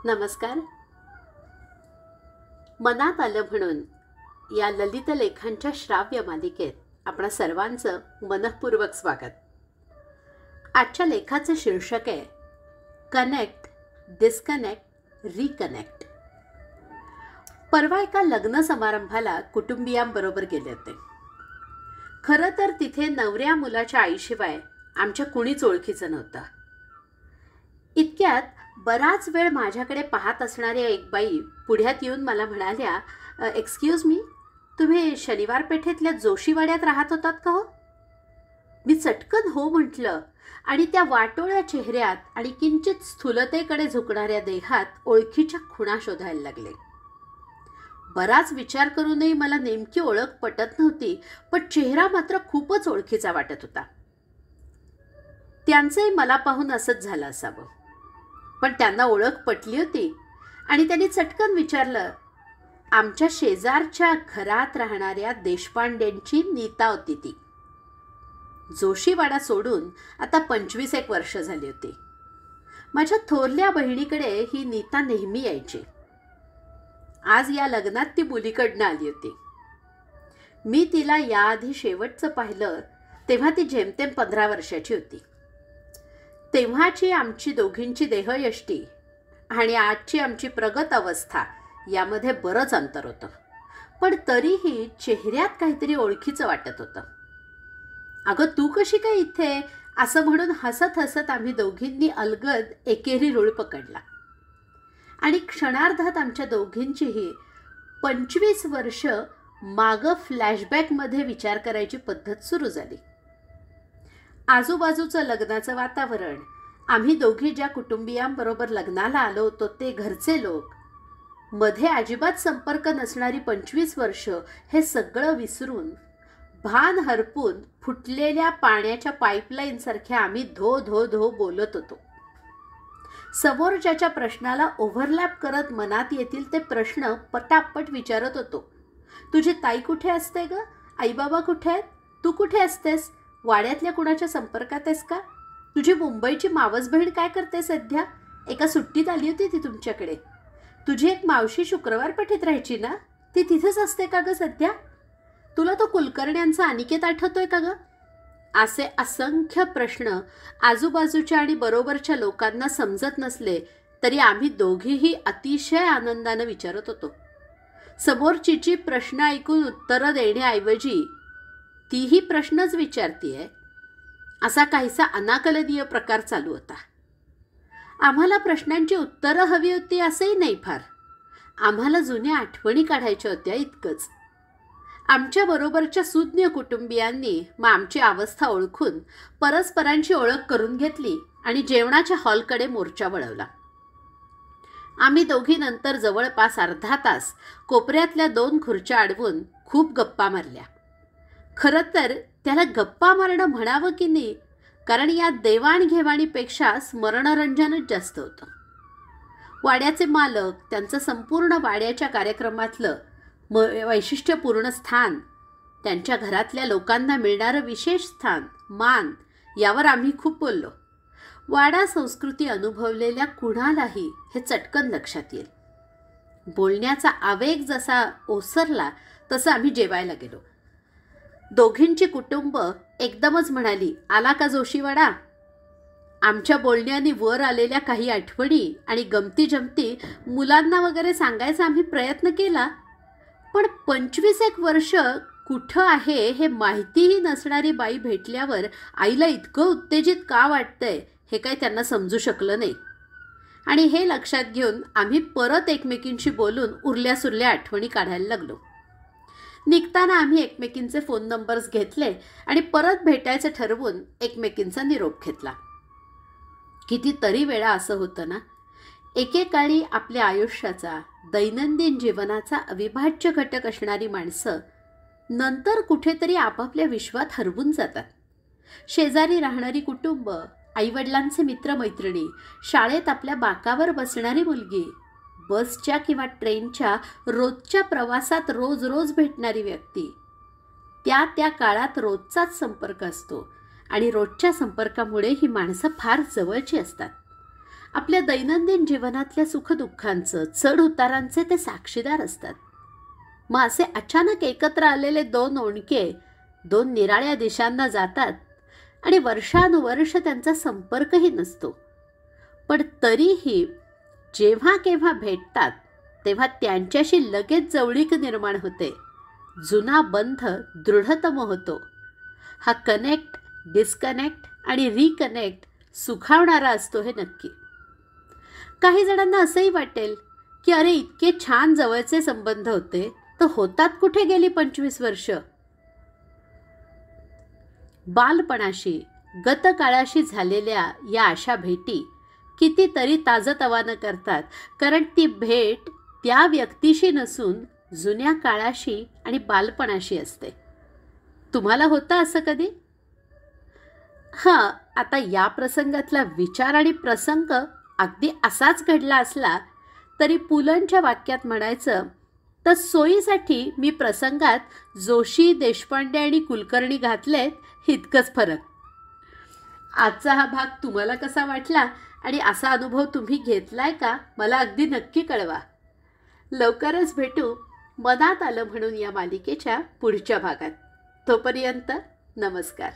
नमस्कार. मनात आलं म्हणून या ललित लेखांच्या श्राव्य मालिकेत आपणा सर्वांचं मनःपूर्वक स्वागत. आजच्या लेखाचं शीर्षक आहे कनेक्ट, डिस्कनेक्ट, रिकनेक्ट. परवा एका लग्न समारंभाला कुटुंबियांबरोबर गेले होते. खरं तर तिथे नवऱ्या मुलाच्या आईशिवाय आमच्या कुणीच ओळखीचं नव्हतं. इतक्यात बराच वेळ माझ्याकडे पाहत असणाऱ्या एक बाई पुढ्यात येऊन मला म्हणाल्या, एक्सक्यूज मी, तुम्ही शनिवार पेठेतल्या जोशीवाड्यात राहत होतात का हो? मी चटकन हो म्हटलं आणि त्या वाटोळ्या चेहऱ्यात आणि किंचित स्थूलतेकडे झुकणाऱ्या देहात ओळखीच्या खुणा शोधायला लागले. बराच विचार करूनही मला नेमकी ओळख पटत नव्हती, पण चेहरा मात्र खूपच ओळखीचा वाटत होता. त्यांचंही मला पाहून असंच झालं असावं, पण त्यांना ओळख पटली होती आणि त्यांनी चटकन विचारलं, आमच्या शेजारच्या घरात राहणाऱ्या देशपांडेंची नीता होती ती. जोशीवाडा सोडून आता 25 वर्ष झाली होती. माझ्या थोरल्या बहिणीकडे ही नीता नेहमी यायची. आज या लग्नात ती मुलीकडनं आली होती. मी तिला याआधी शेवटचं पाहिलं तेव्हा ती जेमतेम 15 वर्षाची होती. तेव्हाची आमची दोघींची देहयष्टी आणि आजची आमची प्रगत अवस्था यामध्ये बरंच अंतर होतं, पण तरीही चेहऱ्यात काहीतरी ओळखीचं वाटत होतं. अगं तू कशी काय इथे, असं म्हणून हसत हसत आम्ही दोघींनी अलगद एकेरी रूळ पकडला आणि क्षणार्धात आमच्या दोघींचीही 25 वर्ष मागं फ्लॅशबॅकमध्ये विचार करायची पद्धत सुरू झाली. आजूबाजूचं लग्नाचं वातावरण, आम्ही दोघी ज्या कुटुंबियांबरोबर लग्नाला आलो होतो ते घरचे लोक, मध्ये अजिबात संपर्क नसणारी 25 वर्ष, हे सगळं विसरून भान हरपून फुटलेल्या पाण्याच्या पाईपलाईनसारख्या आम्ही धो धो धो बोलत होतो. समोरच्याच्या प्रश्नाला ओव्हरलॅप करत मनात येतील ते प्रश्न पटापट विचारत होतो. तुझी ताई कुठे असते ग? आईबाबा कुठे आहेत? तू कुठे असतेस? वाड्यातल्या कुणाच्या संपर्कात आहेस का? तुझी मुंबईची मावस बहीण काय करते सध्या? एका सुट्टीत आली होती ती तुमच्याकडे. तुझी एक मावशी शुक्रवार पेठेत राहायची ना, ती तिथेच असते का ग सध्या? तुला तो कुलकर्ण्यांचा अनिकेत आठवतोय का ग? असे असंख्य प्रश्न आजूबाजूच्या आणि बरोबरच्या लोकांना समजत नसले तरी आम्ही दोघीही अतिशय आनंदानं विचारत होतो. समोरचीची प्रश्न ऐकून उत्तरं देण्याऐवजी तीही प्रश्नच विचारतीये, असा काहीसा अनाकलनीय प्रकार चालू होता. आम्हाला प्रश्नांची उत्तरं हवी होती असंही नाही फार. आम्हाला जुन्या आठवणी काढायच्या होत्या इतकंच. आमच्या बरोबरच्या सुज्ञ कुटुंबियांनी मग आमची अवस्था ओळखून परस्परांची ओळख करून घेतली आणि जेवणाच्या हॉलकडे मोर्चा वळवला. आम्ही दोघी नंतर जवळपास अर्धा तास कोपऱ्यातल्या 2 खुर्च्या अडवून खूप गप्पा मारल्या. खरं तर त्याला गप्पा मारणं म्हणावं की नाही, कारण या देवाणघेवाणीपेक्षा स्मरणरंजनच जास्त होतं. वाड्याचे मालक, त्यांचं संपूर्ण वाड्याच्या कार्यक्रमातलं वैशिष्ट्यपूर्ण स्थान, त्यांच्या घरातल्या लोकांना मिळणारं विशेष स्थान, मान, यावर आम्ही खूप बोललो. वाडा संस्कृती अनुभवलेल्या कुणालाही हे चटकन लक्षात येईल. बोलण्याचा आवेग जसा ओसरला तसं आम्ही जेवायला गेलो. दोघींची कुटुंब एकदमच म्हणाली, आला का जोशीवाडा? आमच्या बोलण्याने वर आलेल्या काही आठवणी आणि गमती जमती मुलांना वगैरे सांगायचा आम्ही प्रयत्न केला, पण 25 वर्ष कुठं आहे हे माहितीही नसणारी बाई भेटल्यावर आईला इतकं उत्तेजित का वाटतंय हे काही त्यांना समजू शकलं नाही. आणि हे लक्षात घेऊन आम्ही परत एकमेकींशी बोलून उरल्या सुरल्या आठवणी काढायला लागलो. निघताना आम्ही एकमेकींचे फोन नंबर्स घेतले आणि परत भेटायचं ठरवून एकमेकींचा निरोप घेतला. कितीतरी वेळा असं होतं ना, एकेकाळी आपल्या आयुष्याचा, दैनंदिन जीवनाचा अविभाज्य घटक असणारी माणसं नंतर कुठेतरी आपापल्या विश्वात हरवून जातात. शेजारी राहणारी कुटुंब, आईवडिलांचे मित्रमैत्रिणी, शाळेत आपल्या बाकावर बसणारी मुलगी, बसच्या किंवा ट्रेनच्या रोजच्या प्रवासात रोज रोज भेटणारी व्यक्ती, त्या त्या काळात रोजचाच संपर्क असतो आणि रोजच्या संपर्कामुळे ही माणसं फार जवळची असतात. आपल्या दैनंदिन जीवनातल्या सुखदुःखांचं चढउतारांचे ते साक्षीदार असतात. मग असे अचानक एकत्र आलेले दोन ओंडके दोन निराळ्या दिशांना जातात आणि वर्षानुवर्ष त्यांचा संपर्कही नसतो. पण तरीही जेव्हा केव्हा भेटतात तेव्हा त्यांच्याशी लगेच जवळीक निर्माण होते. जुना बंध दृढतम होतो. हा कनेक्ट, डिस्कनेक्ट आणि रिकनेक्ट सुखावणारा असतो हे नक्की. काही जणांना असंही वाटेल की अरे इतके छान जवळचे संबंध होते तर होतात कुठे गेली 25 वर्ष. बालपणाशी गतकाळाशी झालेल्या या अशा भेटी कितीतरी ताजतवानं करतात, कारण ती भेट त्या व्यक्तीशी नसून जुन्या काळाशी आणि बालपणाशी असते. तुम्हाला होतं असं कधी? हां, आता या प्रसंगातला विचार आणि प्रसंग अगदी असाच घडला असला तरी पुलंच्या वाक्यात म्हणायचं तर सोयीसाठी मी प्रसंगात जोशी, देशपांडे आणि कुलकर्णी घातलेत इतकंच फरक. आजचा हा भाग तुम्हाला कसा वाटला आणि असा अनुभव तुम्ही घेतलाय का मला अगदी नक्की कळवा. लवकरच भेटू मनात आलं म्हणून या मालिकेच्या पुढच्या भागात. तोपर्यंत नमस्कार.